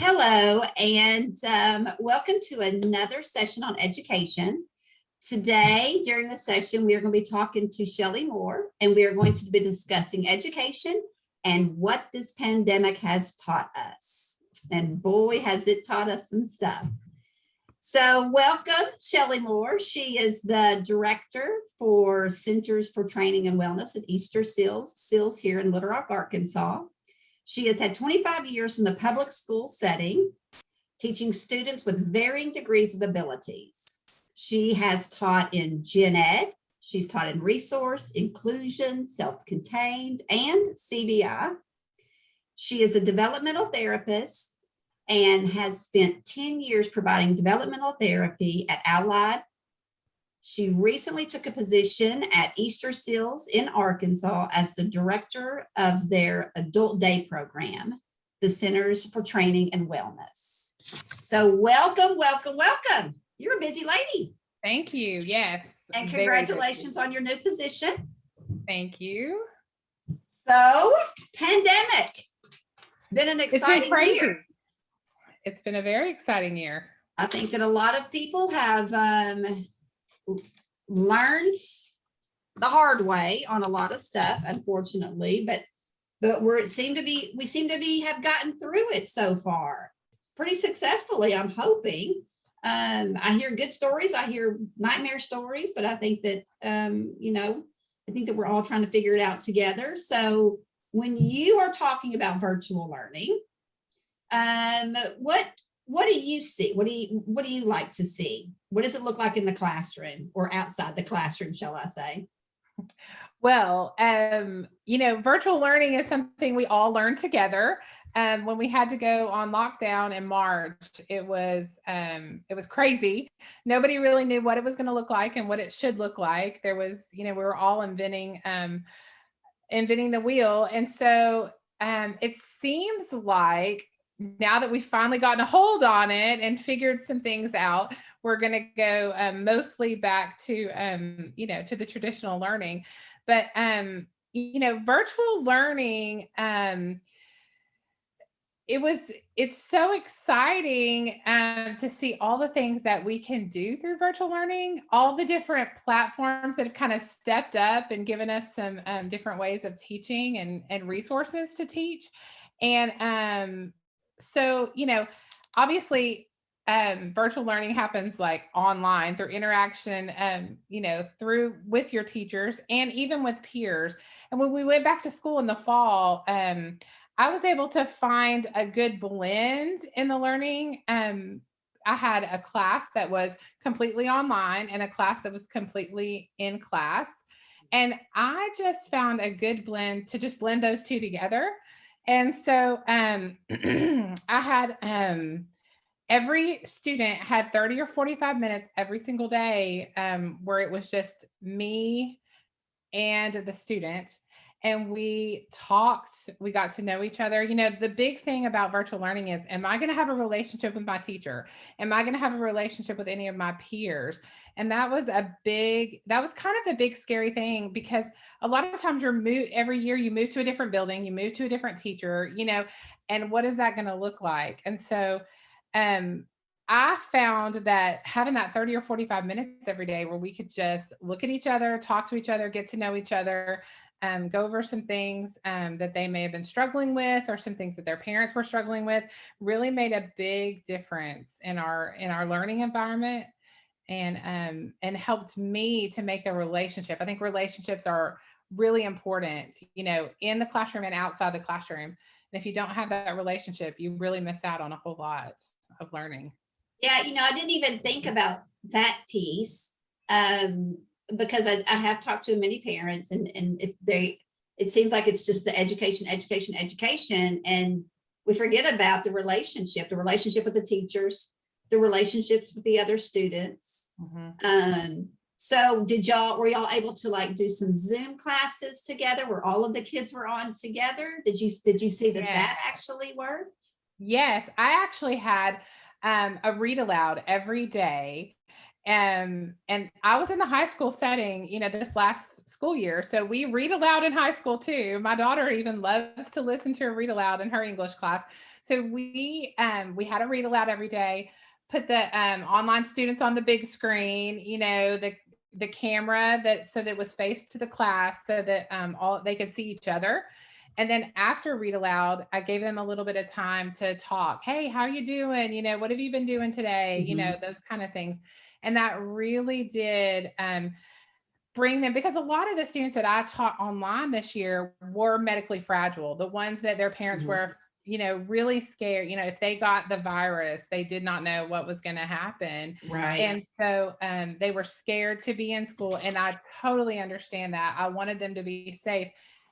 Hello, and welcome to another session on education. Today, during the session, we are going to be talking to Shelly Moore, and we are going to be discussing education and what this pandemic has taught us. And boy, has it taught us some stuff. So welcome, Shelly Moore. She is the director for Centers for Training and Wellness at Easter Seals here in Little Rock, Arkansas. She has had 25 years in the public school setting, teaching students with varying degrees of abilities. She has taught in gen ed, she's taught in resource, inclusion, self-contained, and CBI. She is a developmental therapist and has spent 10 years providing developmental therapy at Allied. She recently took a position at Easter Seals in Arkansas as the director of their adult day program, the Centers for Training and Wellness. So welcome, welcome, welcome. You're a busy lady. Thank you. Yes. And congratulations on your new position. Thank you. So, pandemic. It's been an exciting year. It's been a very exciting year. I think that a lot of people have learned the hard way on a lot of stuff, unfortunately, but we seem to have gotten through it so far pretty successfully, I'm hoping. I hear good stories, I hear nightmare stories, but I think that I think that we're all trying to figure it out together. So when you are talking about virtual learning, what do you see? What do you like to see? What does it look like in the classroom or outside the classroom, shall I say? Well, virtual learning is something we all learned together. When we had to go on lockdown in March, it was crazy. Nobody really knew what it was going to look like and what it should look like. There was, we were all inventing the wheel. And so it seems like now that we've finally gotten a hold on it and figured some things out, we're going to go mostly back to, to the traditional learning. But, virtual learning, it's so exciting to see all the things that we can do through virtual learning, all the different platforms that have kind of stepped up and given us some different ways of teaching and resources to teach. And so, obviously, virtual learning happens like online through interaction, with your teachers and even with peers. And when we went back to school in the fall, I was able to find a good blend in the learning. I had a class that was completely online and a class that was completely in class. And I just found a good blend to just blend those two together. And so I had every student had 30 or 45 minutes every single day where it was just me and the student. And we talked, we got to know each other. The big thing about virtual learning is, am I going to have a relationship with my teacher? Am I going to have a relationship with any of my peers? And that was kind of the big scary thing, because a lot of times every year you move to a different building, you move to a different teacher, and what is that going to look like? And so, I found that having that 30 or 45 minutes every day where we could just look at each other, talk to each other, get to know each other, go over some things that they may have been struggling with, or some things that their parents were struggling with, really made a big difference in our learning environment, and helped me to make a relationship. I think relationships are really important, in the classroom and outside the classroom. And if you don't have that relationship, you really miss out on a whole lot of learning. Yeah, I didn't even think about that piece. Because I have talked to many parents, and it seems like it's just the education, and we forget about the relationship with the teachers, the relationships with the other students. Mm-hmm. So were y'all able to do some Zoom classes together where all of the kids were on together? Did you see that actually worked? Yes, I actually had a read aloud every day. And I was in the high school setting, this last school year. So we read aloud in high school too. My daughter even loves to listen to a read aloud in her English class. So we had a read aloud every day, put the online students on the big screen, the camera so that it was faced to the class so that all they could see each other. And then after read aloud, I gave them a little bit of time to talk. Hey, how are you doing? What have you been doing today? Those kind of things. And that really did bring them, because a lot of the students that I taught online this year were medically fragile, the ones that their parents were, really scared. If they got the virus, they did not know what was going to happen. Right. And so they were scared to be in school. And I totally understand that. I wanted them to be safe.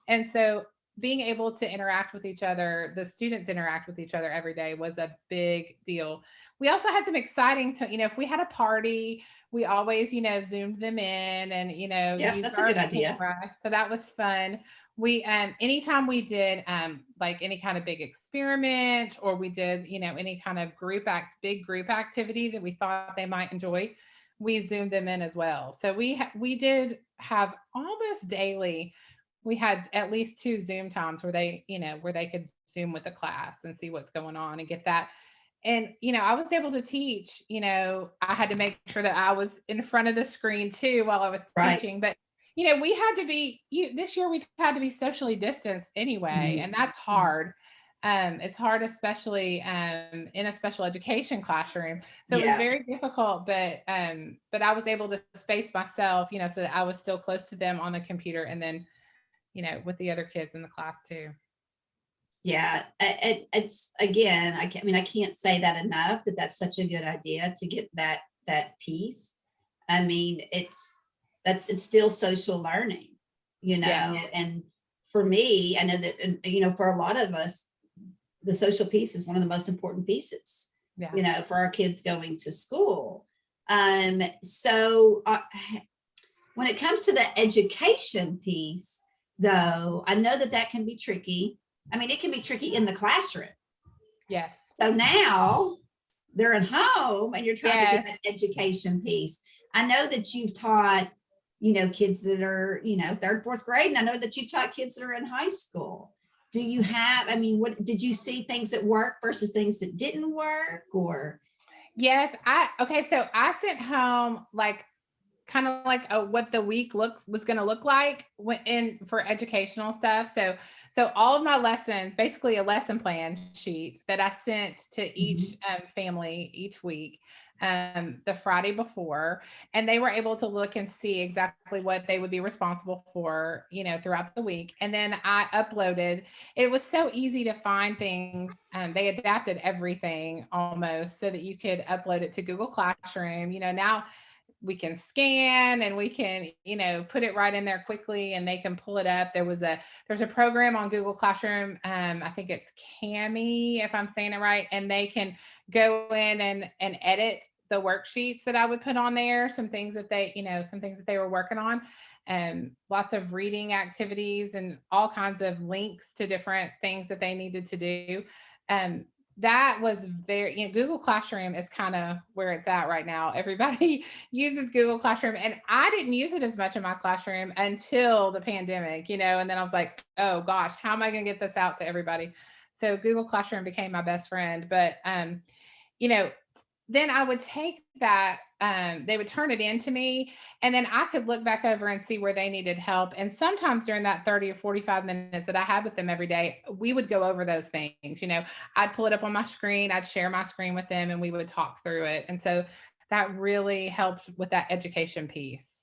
And so being able to interact with each other, the students interact with each other every day was a big deal. We also had some exciting, if we had a party, we always, Zoomed them in and, Yeah, used that's a our good idea. camera. So that was fun. We, anytime we did like any kind of big experiment, or we did, any kind of big group activity that we thought they might enjoy, we Zoomed them in as well. So we did have almost daily, we had at least 2 Zoom times where they could Zoom with the class and see what's going on and get that. And, I was able to teach, I had to make sure that I was in front of the screen too while I was teaching. But, we had to be, this year we've had to be socially distanced anyway. And that's hard. It's hard, especially in a special education classroom. So it was very difficult, but I was able to space myself, so that I was still close to them on the computer, and then with the other kids in the class too. Yeah, it's again, I can't say that enough, that's such a good idea to get that piece. I mean, it's still social learning, and for me, I know that, for a lot of us, the social piece is one of the most important pieces, for our kids going to school. So when it comes to the education piece, though, I know that can be tricky. I mean, it can be tricky in the classroom. Yes. So now they're at home and you're trying to get that education piece. I know that you've taught, kids that are, 3rd, 4th grade. And I know that you've taught kids that are in high school. Do you have, what did you see things that work versus things that didn't work, or? Yes. So I sent home kind of like what the week was going to look like for educational stuff. So all of my lessons, basically a lesson plan sheet that I sent to each family each week, the Friday before, and they were able to look and see exactly what they would be responsible for, throughout the week. And then I uploaded. It was so easy to find things. They adapted everything almost so that you could upload it to Google Classroom. Now we can scan and we can, put it right in there quickly and they can pull it up. There's a program on Google Classroom. I think it's Cami, if I'm saying it right. And they can go in and edit the worksheets that I would put on there, some things that they were working on, lots of reading activities and all kinds of links to different things that they needed to do. That was very, Google Classroom is kind of where it's at right now. Everybody uses Google Classroom, and I didn't use it as much in my classroom until the pandemic, and then I was like, oh gosh, how am I going to get this out to everybody? So Google Classroom became my best friend. But, then I would take that, they would turn it into me, and then I could look back over and see where they needed help. And sometimes during that 30 or 45 minutes that I had with them every day, we would go over those things. I'd pull it up on my screen, I'd share my screen with them, and we would talk through it. And so that really helped with that education piece.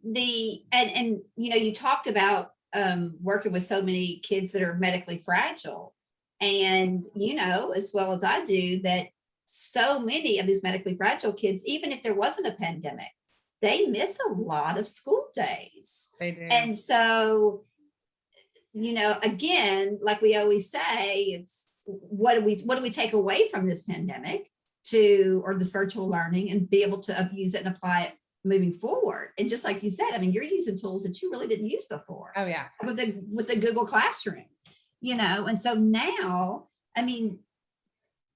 You talked about working with so many kids that are medically fragile. And, as well as I do, that so many of these medically fragile kids, even if there wasn't a pandemic, they miss a lot of school days. They do. And so, again, like we always say, it's what do we take away from this pandemic or this virtual learning, and be able to use it and apply it moving forward. And just like you said, you're using tools that you really didn't use before. Oh yeah. With the Google Classroom. And so now,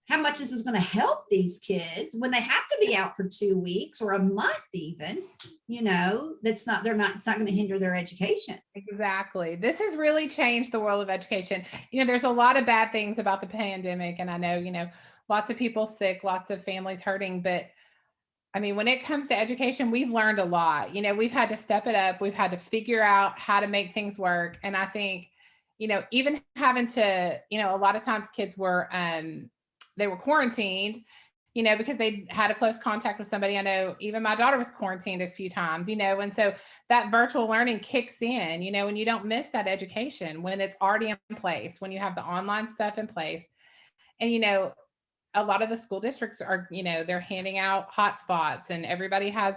how much is this going to help these kids when they have to be out for 2 weeks or a month even, it's not going to hinder their education. Exactly. This has really changed the world of education. There's a lot of bad things about the pandemic, and I know, lots of people sick, lots of families hurting, but I mean, when it comes to education, we've learned a lot. We've had to step it up. We've had to figure out how to make things work. And I think, even having to, a lot of times kids were, they were quarantined, because they had a close contact with somebody. I know even my daughter was quarantined a few times, and so that virtual learning kicks in, when you don't miss that education, when it's already in place, when you have the online stuff in place. And, a lot of the school districts are, they're handing out hotspots, and everybody has,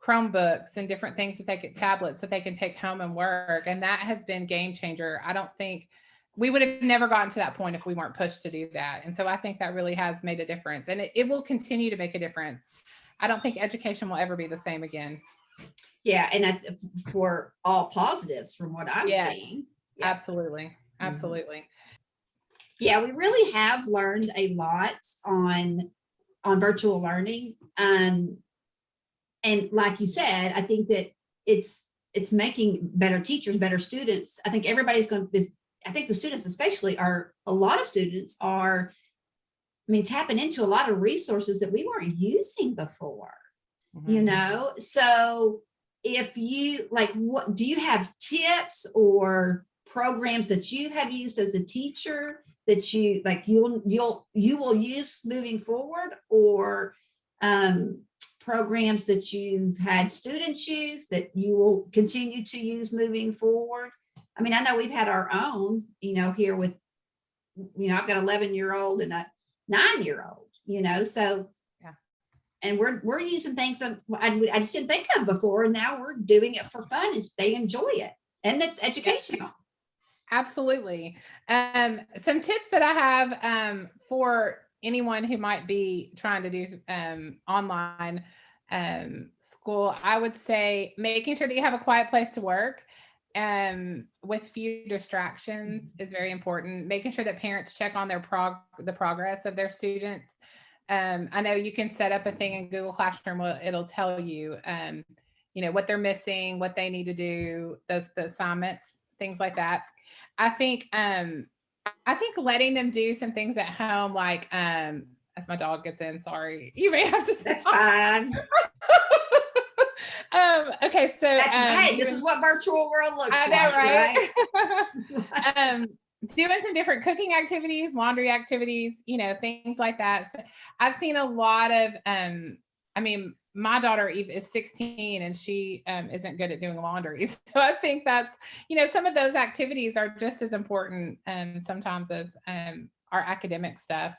Chromebooks and different things tablets that they can take home and work. And that has been game changer. I don't think we would have never gotten to that point if we weren't pushed to do that. And so I think that really has made a difference, and it will continue to make a difference. I don't think education will ever be the same again. Yeah. And for all positives from what I'm seeing. Yeah. Absolutely. Absolutely. Yeah, we really have learned a lot on virtual learning. And like you said, I think that it's making better teachers, better students. I think I think the students especially a lot of students are, tapping into a lot of resources that we weren't using before, So if you what do you have tips or programs that you have used as a teacher that you will use moving forward, or programs that you've had students use that you will continue to use moving forward? I know we've had our own, here with, I've got an 11-year-old and a 9-year-old, so yeah. And we're using things I just didn't think of before, and now we're doing it for fun and they enjoy it, and it's educational. Absolutely. Some tips that I have for anyone who might be trying to do online school, I would say making sure that you have a quiet place to work with few distractions is very important. Making sure that parents check on the progress of their students. I know you can set up a thing in Google Classroom. It'll tell you, what they're missing, what they need to do, the assignments, things like that. I think letting them do some things at home, like as my dog gets in, sorry, you may have to stop. That's fine. Okay, so hey, this is what virtual world looks like. I know, right? Doing some different cooking activities, laundry activities, things like that. So I've seen a lot of my daughter is 16 and she isn't good at doing laundry. So I think that's, some of those activities are just as important sometimes as our academic stuff.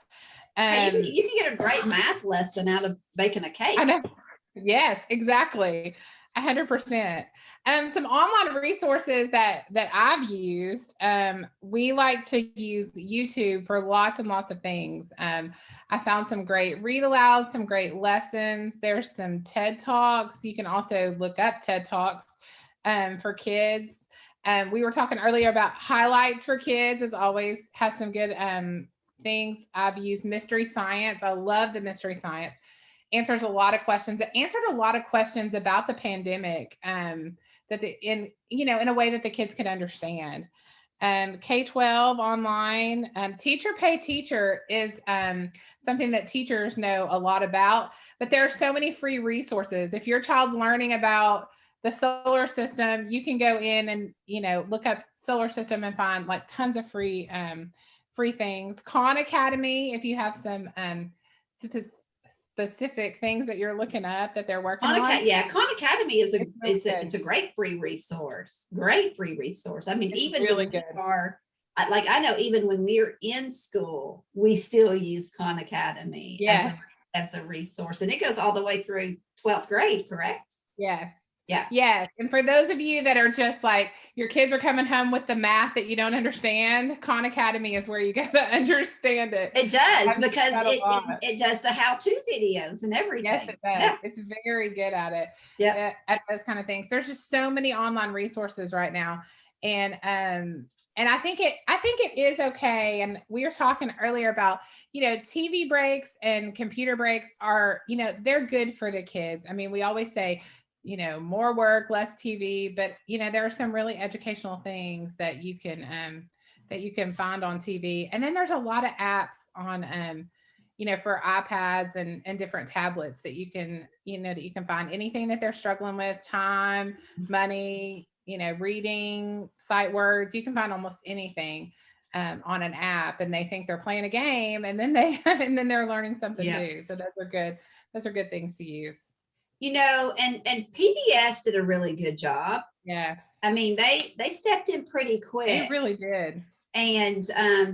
Hey, you can get a great math lesson out of baking a cake. I know. Yes, exactly. 100%. Some online resources that I've used. We like to use YouTube for lots and lots of things. I found some great read alouds, some great lessons. There's some TED Talks. You can also look up TED Talks for kids. We were talking earlier about highlights for kids, as always has some good things. I've used Mystery Science. I love the Mystery Science. Answers a lot of questions. It answered a lot of questions about the pandemic in a way that the kids could understand. K-12 online, Teacher Pay Teacher is something that teachers know a lot about, but there are so many free resources. If your child's learning about the solar system, you can go in and, look up solar system and find tons of free things. Khan Academy, if you have some specific things that you're looking up that they're working on. Yeah, Khan Academy is it's a great free resource. Great free resource. It's even really good. I know even when we're in school, we still use Khan Academy as a resource, and it goes all the way through 12th grade, correct? Yeah. Yeah. Yes. And for those of you that are just your kids are coming home with the math that you don't understand, Khan Academy is where you got to understand it. It does, because it does the how-to videos and everything. Yes, it does. Yeah. It's very good at it. Yeah. At those kind of things. There's just so many online resources right now. And And I think it is okay. And we were talking earlier about, TV breaks and computer breaks are, they're good for the kids. I mean, we always say, more work, less TV, but there are some really educational things that you can find on TV. And then there's a lot of apps on for iPads and different tablets that you can find anything that they're struggling with, time, money, reading, sight words. You can find almost anything on an app, and they think they're playing a game, and then they're learning something new. So those are good. Those are good things to use. And PBS did a really good job. Yes. I mean, they stepped in pretty quick. They really did. And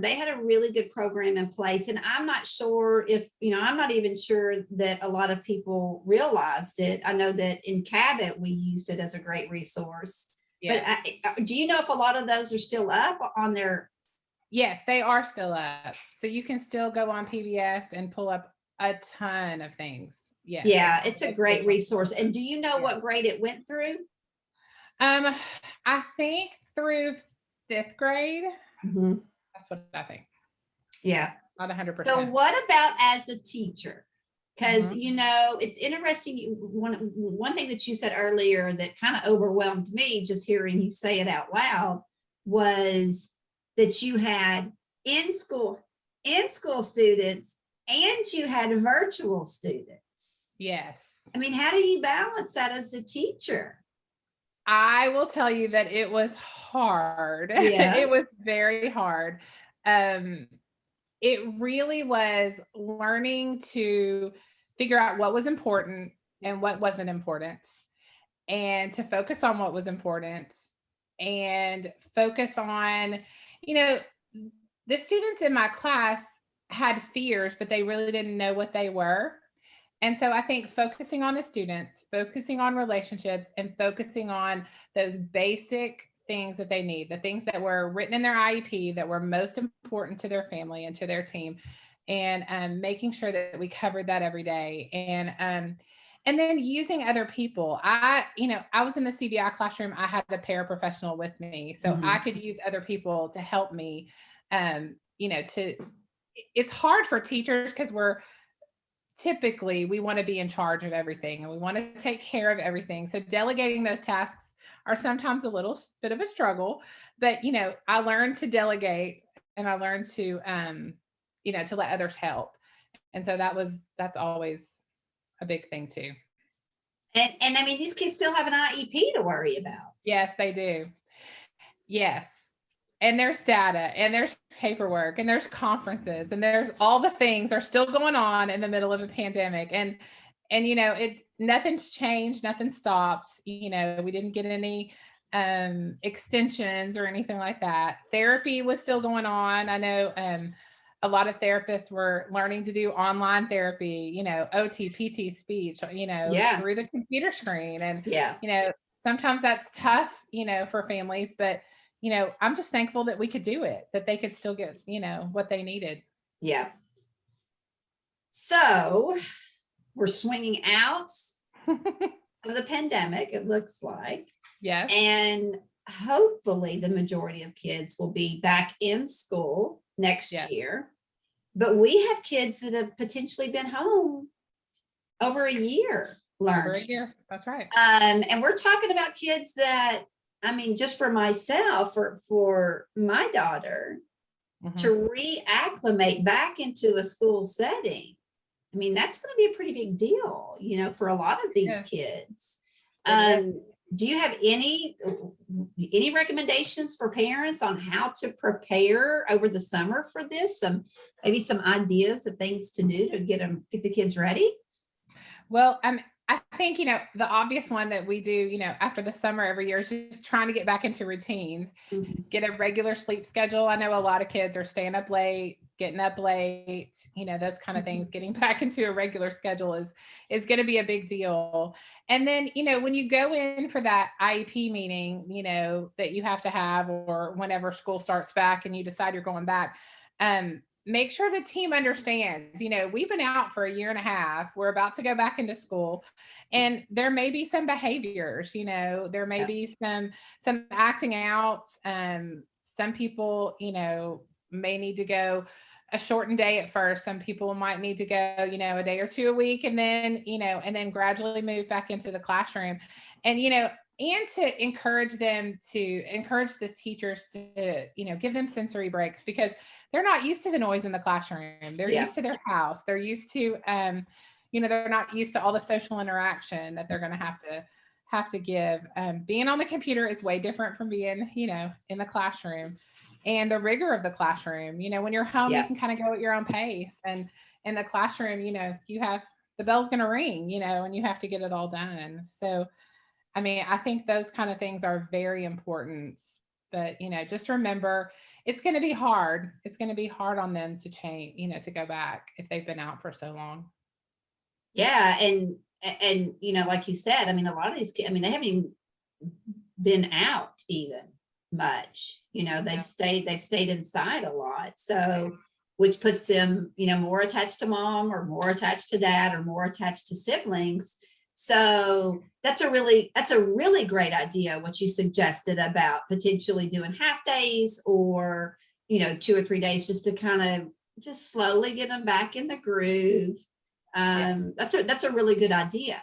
they had a really good program in place. And I'm not sure if, I'm not even sure that a lot of people realized it. I know that in Cabot, we used it as a great resource. Yeah. But do you know if a lot of those are still up on their? Yes, they are still up. So you can still go on PBS and pull up a ton of things. Yeah. Yeah, it's a great resource. And do you know what grade it went through? I think through 5th grade. Mm-hmm. That's what I think. Yeah. Not 100%. So what about as a teacher? Because, it's interesting. One thing that you said earlier that kind of overwhelmed me just hearing you say it out loud was that you had in school students and you had virtual students. Yes. I mean, how do you balance that as a teacher? I will tell you that it was hard. Yes. It was very hard. It really was learning to figure out what was important and what wasn't important, and to focus on what was important and focus on, the students in my class had fears, but they really didn't know what they were. And so I think focusing on the students, focusing on relationships, and focusing on those basic things that they need, the things that were written in their IEP that were most important to their family and to their team, and making sure that we covered that every day. And then using other people. I was in the CBI classroom. I had a paraprofessional with me, so I could use other people to help me. It's hard for teachers because we want to be in charge of everything and we want to take care of everything. So delegating those tasks are sometimes a little bit of a struggle, but I learned to delegate, and I learned to to let others help. And so that's always a big thing too. And I mean, these kids still have an IEP to worry about. Yes, they do. Yes. And there's data, and there's paperwork, and there's conferences, and there's all the things are still going on in the middle of a pandemic. And nothing's changed, nothing stopped. We didn't get any extensions or anything like that. Therapy was still going on. I know a lot of therapists were learning to do online therapy, OT, PT, speech, through the computer screen. And, sometimes that's tough, for families, but I'm just thankful that we could do it, that they could still get, what they needed. Yeah. So we're swinging out of the pandemic, it looks like. Yeah. And hopefully the majority of kids will be back in school next year. But we have kids that have potentially been home over a year learning. Over a year. That's right. And we're talking about kids that, I mean, just for myself, for my daughter, to reacclimate back into a school setting, I mean, that's going to be a pretty big deal, for a lot of these kids. Do you have any recommendations for parents on how to prepare over the summer for this? Maybe some ideas of things to do to get the kids ready? Well, I think, the obvious one that we do, after the summer every year is just trying to get back into routines, get a regular sleep schedule. I know a lot of kids are staying up late, getting up late, those kind of things. Getting back into a regular schedule is going to be a big deal. And then, when you go in for that IEP meeting, that you have to have, or whenever school starts back and you decide you're going back, make sure the team understands, we've been out for a year and a half. We're about to go back into school, and there may be some behaviors, there may be some acting out, some people, may need to go a shortened day at first. Some people might need to go, a day or two a week, and then gradually move back into the classroom. And, and to encourage the teachers to, give them sensory breaks, because they're not used to the noise in the classroom. They're used to their house. They're used to, they're not used to all the social interaction that they're going to have to give. Being on the computer is way different from being, in the classroom, and the rigor of the classroom. When you're home, you can kind of go at your own pace, and in the classroom, you have the bell's going to ring, and you have to get it all done. So, I mean, I think those kind of things are very important, but, just remember, it's going to be hard. It's going to be hard on them to change, to go back if they've been out for so long. Yeah. And, like you said, I mean, a lot of these kids, I mean, they haven't even been out even much, they've stayed inside a lot. So, which puts them, more attached to mom, or more attached to dad, or more attached to siblings. So that's a really great idea, what you suggested about potentially doing half days, or, 2 or 3 days, just to kind of just slowly get them back in the groove. That's a really good idea.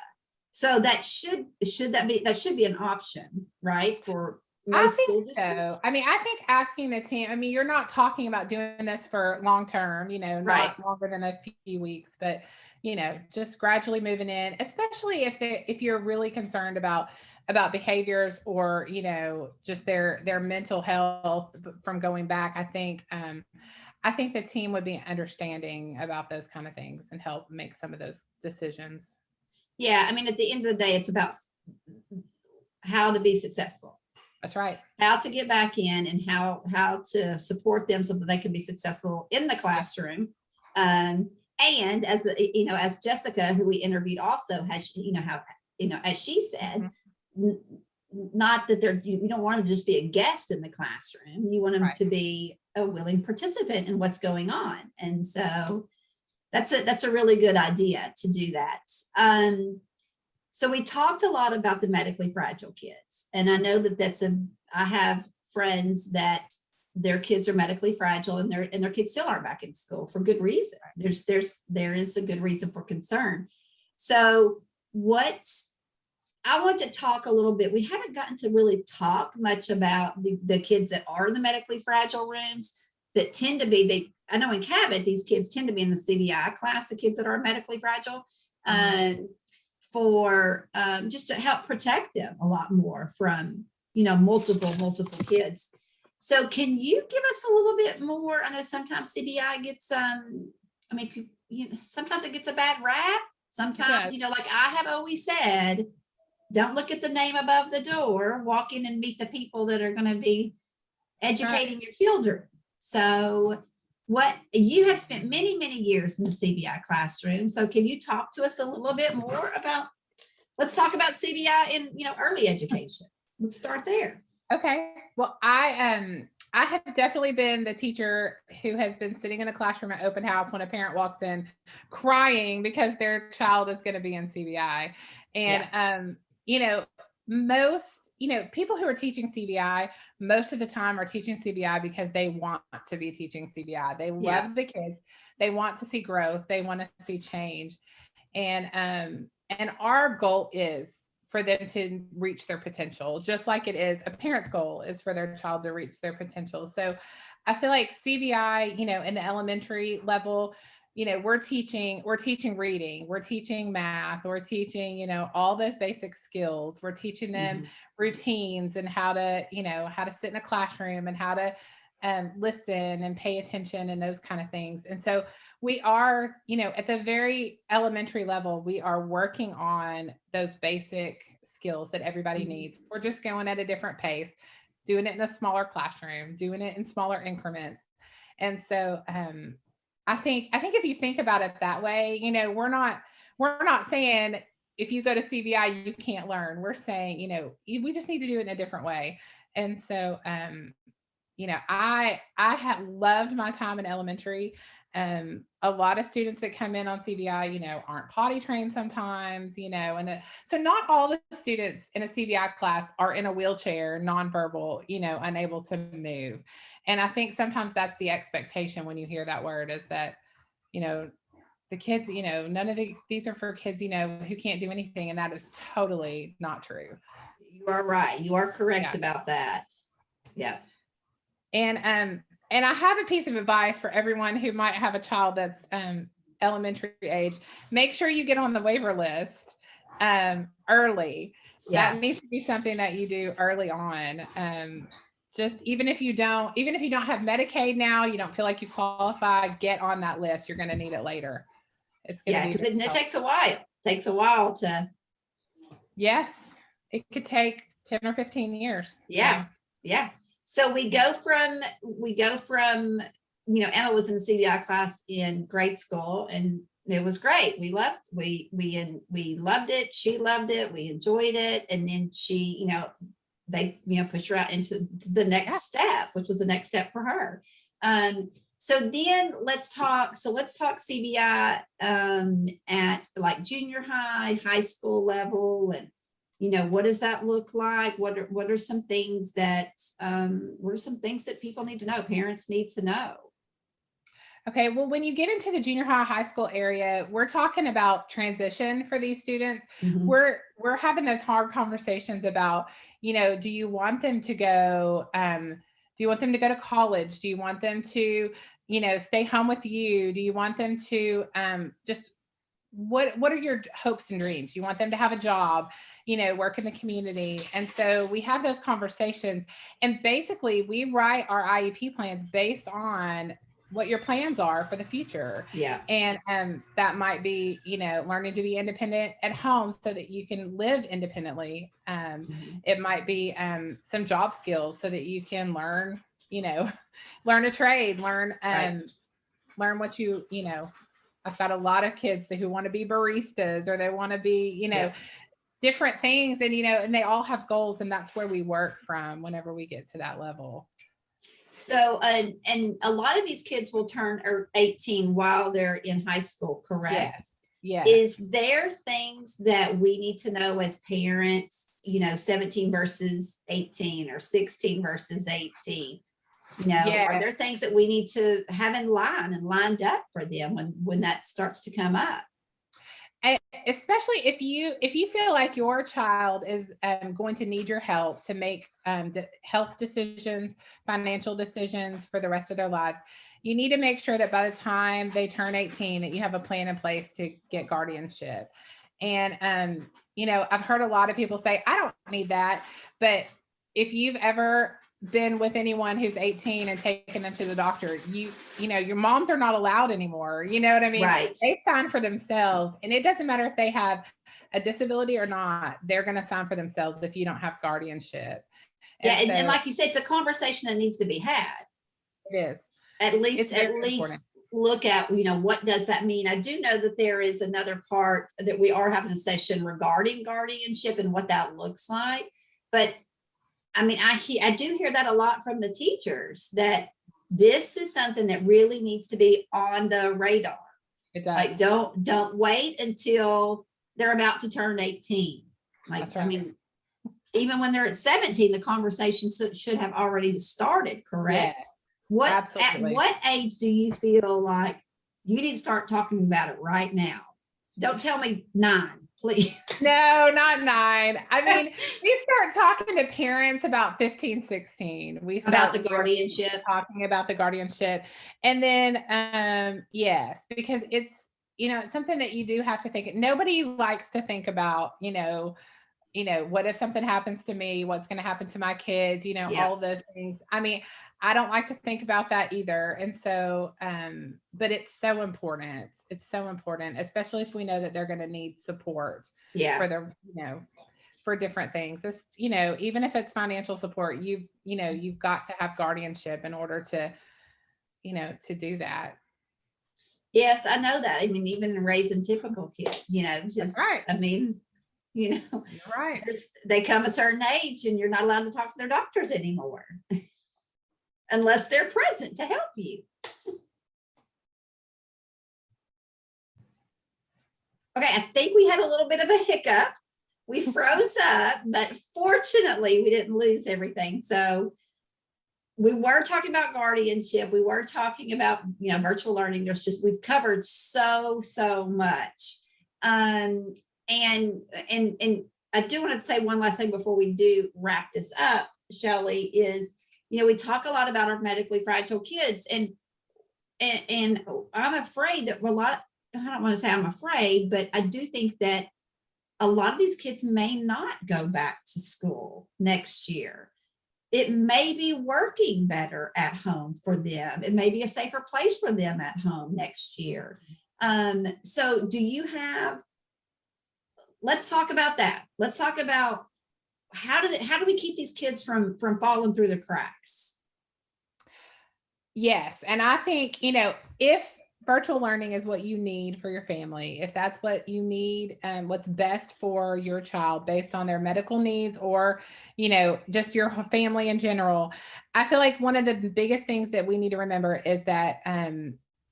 So that should be an option, right? For most school districts. So. I mean, I think asking the team, I mean, you're not talking about doing this for long-term, not longer than a few weeks, but, just gradually moving in, especially if you're really concerned about behaviors, or, just their mental health from going back. I think the team would be understanding about those kind of things and help make some of those decisions. Yeah. I mean, at the end of the day, it's about how to be successful. That's right. How to get back in, and how to support them so that they can be successful in the classroom. And as Jessica, who we interviewed, also has, as she said, not that you don't want them to just be a guest in the classroom. You want them to be a willing participant in what's going on. And so that's a really good idea to do that. So we talked a lot about the medically fragile kids, and I know that I have friends that their kids are medically fragile, and their kids still aren't back in school for good reason. There is a good reason for concern. So I want to talk a little bit. We haven't gotten to really talk much about the kids that are in the medically fragile rooms, that tend to be, I know in Cabot, these kids tend to be in the CBI class, the kids that are medically fragile. For just to help protect them a lot more from, multiple kids. So can you give us a little bit more? I know sometimes CBI gets, sometimes it gets a bad rap. Sometimes, like I have always said, don't look at the name above the door, walk in and meet the people that are going to be educating your children. So you have spent many, many years in the CBI classroom. So can you talk to us a little bit more let's talk about CBI in, early education. Let's start there. Okay. Well, I have definitely been the teacher who has been sitting in the classroom at open house when a parent walks in crying because their child is going to be in CBI. And, most, people who are teaching CBI, most of the time are teaching CBI because they want to be teaching CBI. They love the kids. They want to see growth. They want to see change. And our goal is for them to reach their potential, just like it is a parent's goal is for their child to reach their potential. So I feel like CBI, in the elementary level, we're teaching reading, we're teaching math, we're teaching, all those basic skills. We're teaching them routines, and how to sit in a classroom, and how to listen and pay attention, and those kind of things. And so we are, at the very elementary level, we are working on those basic skills that everybody needs. We're just going at a different pace, doing it in a smaller classroom, doing it in smaller increments. And so I think if you think about it that way, we're not saying if you go to CBI, you can't learn. We're saying, we just need to do it in a different way. And so, I have loved my time in elementary. a lot of students that come in on CBI, aren't potty trained sometimes, so not all the students in a CBI class are in a wheelchair, nonverbal, unable to move. And I think sometimes that's the expectation when you hear that word, is that, the kids, none of these are for kids, who can't do anything. And that is totally not true. You are right. You are correct Yeah. about that. Yeah. And I have a piece of advice for everyone who might have a child that's elementary age. Make sure you get on the waiver list early. Yeah. That needs to be something that you do early on. Just even if you don't have Medicaid now, you don't feel like you qualify, get on that list. You're going to need it later. It's going to be, because it takes a while. It takes a while to. Yes, it could take 10 or 15 years. Yeah. Yeah. So we go from, Emma was in the CBI class in grade school, and it was great. We loved it. She loved it. We enjoyed it. And then she, they, push her out into the next step, which was the next step for her. So then let's talk CBI at like junior high school level, and what does that look like? What are some things that people need to know, parents need to know? Okay, well, when you get into the junior high school area, we're talking about transition for these students. Mhm. We're having those hard conversations about, do you want them to go, to college? Do you want them to, stay home with you? Do you want them to just what are your hopes and dreams? You want them to have a job, work in the community. And so we have those conversations, and basically we write our IEP plans based on what your plans are for the future. Yeah. And that might be, learning to be independent at home so that you can live independently. It might be some job skills so that you can learn, learn a trade, learn what I've got a lot of kids who want to be baristas, or they want to be, different things. And, and they all have goals, and that's where we work from whenever we get to that level. So, and a lot of these kids will turn 18 while they're in high school, correct? Yes. Yes. Is there things that we need to know as parents, 17 versus 18 or 16 versus 18? Are there things that we need to have in line and lined up for them when that starts to come up? And especially if you feel like your child is going to need your help to make health decisions, financial decisions for the rest of their lives, you need to make sure that by the time they turn 18, that you have a plan in place to get guardianship. And I've heard a lot of people say, I don't need that. But if you've ever been with anyone who's 18 and taken them to the doctor, your moms are not allowed anymore. You know what I mean? Right. They sign for themselves, and it doesn't matter if they have a disability or not. They're going to sign for themselves if you don't have guardianship. And like you said, it's a conversation that needs to be had. It is. At least important. Look at, what does that mean? I do know that there is another part that we are having a session regarding guardianship and what that looks like. But I mean, I do hear that a lot from the teachers, that this is something that really needs to be on the radar. It does. Like, don't wait until they're about to turn 18. Like, right. I mean, even when they're at 17, the conversation should have already started, correct? Yes, absolutely. At what age do you feel like you need to start talking about it right now? Don't tell me 9. Please. No, not 9. I mean, we start talking to parents about 15, 16. We start about the guardianship, talking about the guardianship. And then, yes, because it's, it's something that you do have to think. Nobody likes to think about, what if something happens to me? What's going to happen to my kids? All of those things. I mean, I don't like to think about that either. And so, but it's so important. It's so important, especially if we know that they're going to need support for their, for different things. It's, even if it's financial support, you've got to have guardianship in order to, to do that. Yes, I know that. I mean, even raising typical kids, just, right. I mean, right. They come a certain age and you're not allowed to talk to their doctors anymore unless they're present to help you. Okay, I think we had a little bit of a hiccup. We froze up, but fortunately we didn't lose everything. So we were talking about guardianship. We were talking about, virtual learning. We've covered so much. And I do want to say one last thing before we do wrap this up, Shelly, is, we talk a lot about our medically fragile kids, and I'm afraid that I don't want to say I'm afraid, but I do think that a lot of these kids may not go back to school next year. It may be working better at home for them. It may be a safer place for them at home next year. So let's talk about that. Let's talk about how do we keep these kids from falling through the cracks? Yes. And I think, if virtual learning is what you need for your family, if that's what you need, what's best for your child based on their medical needs, or, just your family in general, I feel like one of the biggest things that we need to remember is that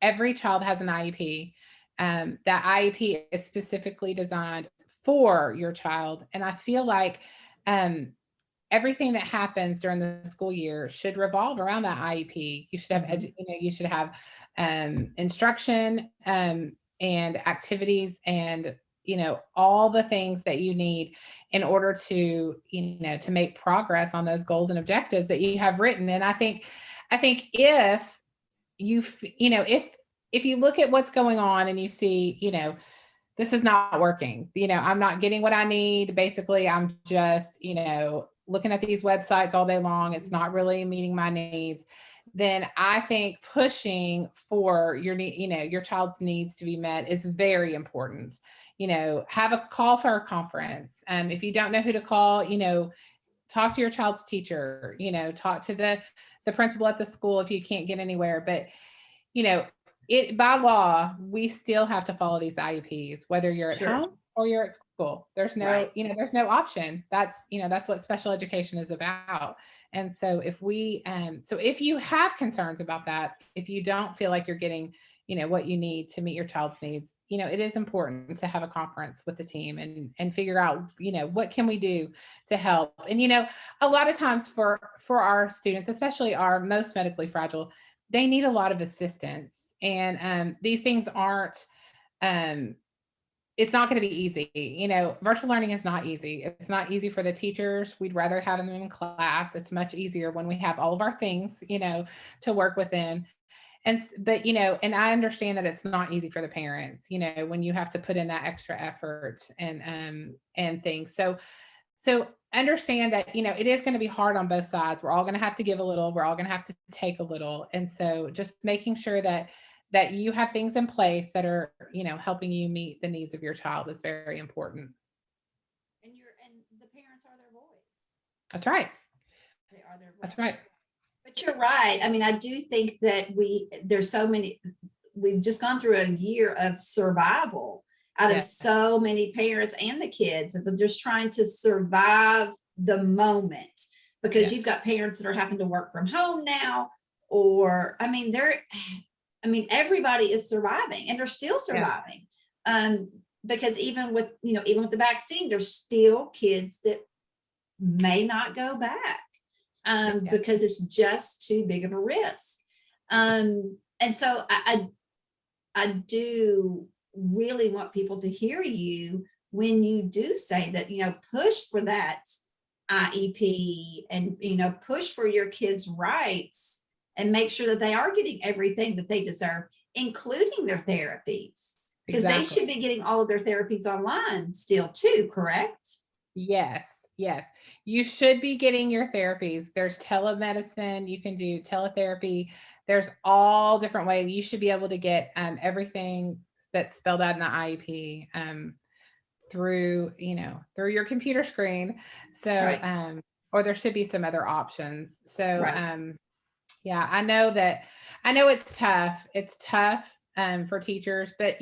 every child has an IEP. That IEP is specifically designed for your child. And I feel like everything that happens during the school year should revolve around that IEP. You should have, you should have instruction and activities and, all the things that you need in order to, to make progress on those goals and objectives that you have written. And I think if you, if you look at what's going on and you see, this is not working, I'm not getting what I need. Basically, I'm just, looking at these websites all day long. It's not really meeting my needs. Then I think pushing for your child's needs to be met is very important. Have a call for a conference. If you don't know who to call, talk to your child's teacher, talk to the principal at the school if you can't get anywhere. But, by law, we still have to follow these IEPs, whether you're at home or you're at school. There's no, there's no option. That's what special education is about. And so if you have concerns about that, if you don't feel like you're getting, what you need to meet your child's needs, it is important to have a conference with the team and figure out, what can we do to help? And, a lot of times for our students, especially our most medically fragile, they need a lot of assistance. And these things aren't, it's not going to be easy. Virtual learning is not easy. It's not easy for the teachers. We'd rather have them in class. It's much easier when we have all of our things, to work within. But and I understand that it's not easy for the parents, when you have to put in that extra effort and things. So understand that, it is going to be hard on both sides. We're all going to have to give a little, we're all going to have to take a little. And so just making sure that you have things in place that are, helping you meet the needs of your child is very important. And the parents are their voice. That's right. They are their voice. That's right. But you're right. I mean, I do think that we've just gone through a year of survival out of so many parents and the kids, that they're just trying to survive the moment, because you've got parents that are having to work from home now, or, everybody is surviving, and they're still surviving. Because even with the vaccine, there's still kids that may not go back because it's just too big of a risk. And so I do really want people to hear you when you do say that, push for that IEP and, push for your kids' rights, and make sure that they are getting everything that they deserve, including their therapies, because they should be getting all of their therapies online still too, correct? Yes. You should be getting your therapies. There's telemedicine. You can do teletherapy. There's all different ways. You should be able to get everything that's spelled out in the IEP through your computer screen. So, or there should be some other options. So, I know it's tough. It's tough for teachers, but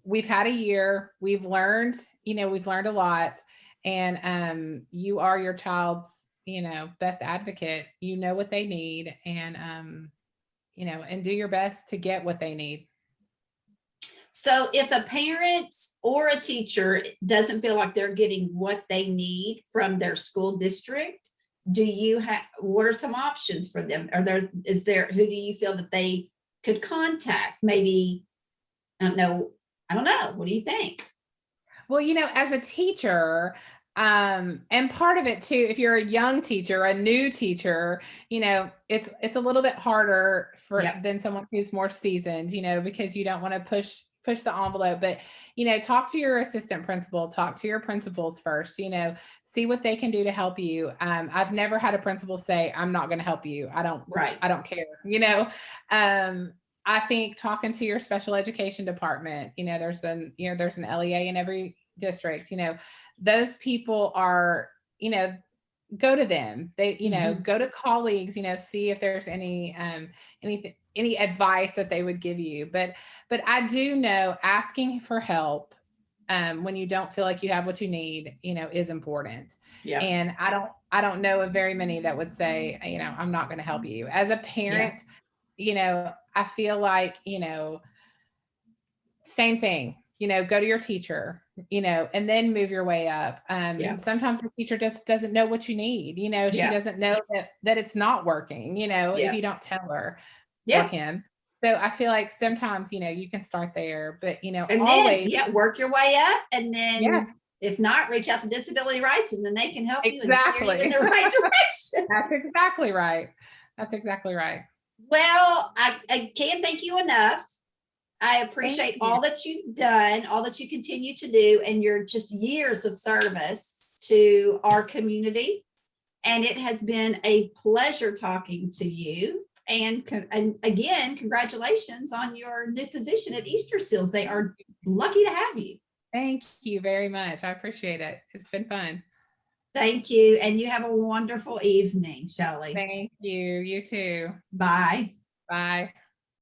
we've had a year. We've learned a lot, and you are your child's best advocate. You know what they need, and and do your best to get what they need. So if a parent or a teacher doesn't feel like they're getting what they need from their school district, do you have, what are some options for them? Who do you feel that they could contact? Maybe, I don't know. What do you think? Well, as a teacher, and part of it too, if you're a young teacher, a new teacher, it's a little bit harder than someone who's more seasoned, because you don't want to push the envelope. But talk to your assistant principal, talk to your principals first. See what they can do to help you. I've never had a principal say, "I'm not going to help you. I don't care." I think talking to your special education department, there's an LEA in every district, those people are, go to them. They, go to colleagues, see if there's any advice that they would give you. But I do know asking for help when you don't feel like you have what you need, is important. Yeah. And I don't know of very many that would say, I'm not going to help you. As a parent, I feel like, same thing, go to your teacher, and then move your way up. Sometimes the teacher just doesn't know what you need. She doesn't know that it's not working, if you don't tell her or him. So I feel like sometimes, you can start there, but, and always then, work your way up. And then if not, reach out to disability rights, and then they can help you and steer you in the right direction. That's exactly right. Well, I can't thank you enough. I appreciate all that you've done, all that you continue to do, and your just years of service to our community. And it has been a pleasure talking to you. And again, congratulations on your new position at Easter Seals. They are lucky to have you. Thank you very much. I appreciate it. It's been fun. Thank you. And you have a wonderful evening, Shelly. Thank you. You too. Bye. Bye.